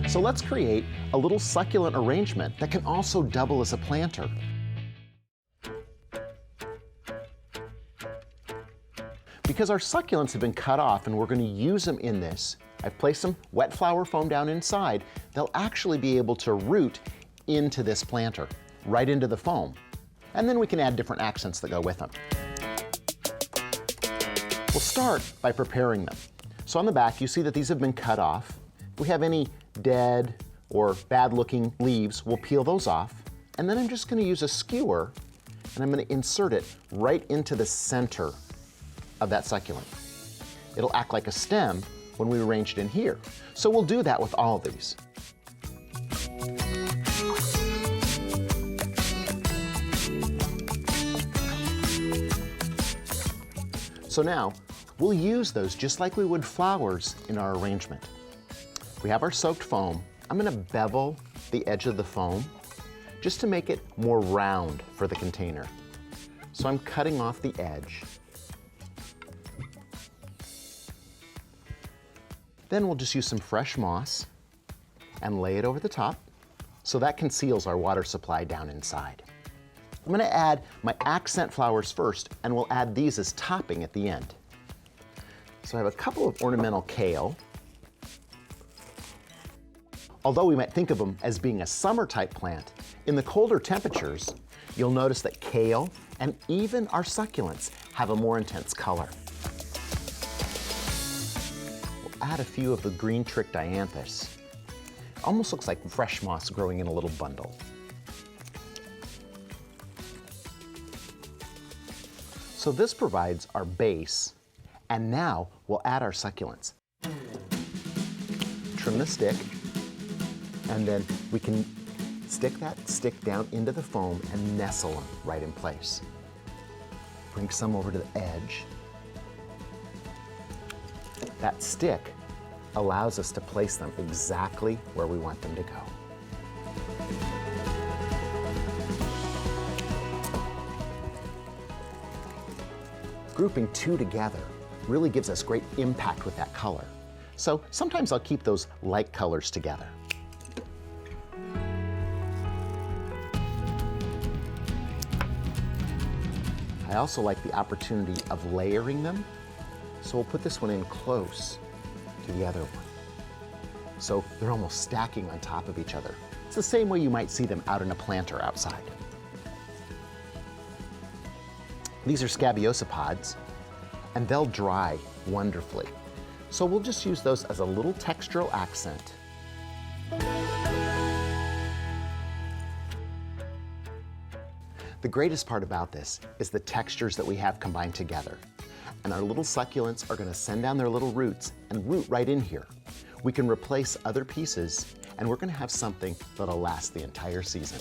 So let's create a little succulent arrangement that can also double as a planter. Because our succulents have been cut off and we're going to use them in this, I've placed some wet flower foam down inside. They'll actually be able to root into this planter, right into the foam. And then we can add different accents that go with them. We'll start by preparing them. So on the back, you see that these have been cut off. If we have any dead or bad-looking leaves, we'll peel those off. And then I'm just going to use a skewer, and I'm going to insert it right into the center of that succulent. It'll act like a stem when we arrange it in here. So we'll do that with all of these. So now, we'll use those just like we would flowers in our arrangement. We have our soaked foam. I'm going to bevel the edge of the foam just to make it more round for the container. So I'm cutting off the edge. Then we'll just use some fresh moss and lay it over the top so that conceals our water supply down inside. I'm going to add my accent flowers first, and we'll add these as topping at the end. So I have a couple of ornamental kale. Although we might think of them as being a summer type plant, in the colder temperatures, you'll notice that kale and even our succulents have a more intense color. Add a few of the green trick dianthus. Almost looks like fresh moss growing in a little bundle. So this provides our base, and now we'll add our succulents. Trim the stick, and then we can stick that stick down into the foam and nestle them right in place. Bring some over to the edge. That stick allows us to place them exactly where we want them to go. Grouping two together really gives us great impact with that color. So sometimes I'll keep those light colors together. I also like the opportunity of layering them. So we'll put this one in close to the other one. So they're almost stacking on top of each other. It's the same way you might see them out in a planter outside. These are Scabiosa Pods, and they'll dry wonderfully. So we'll just use those as a little textural accent. The greatest part about this is the textures that we have combined together. And our little succulents are going to send down their little roots and root right in here. We can replace other pieces, and we're going to have something that'll last the entire season.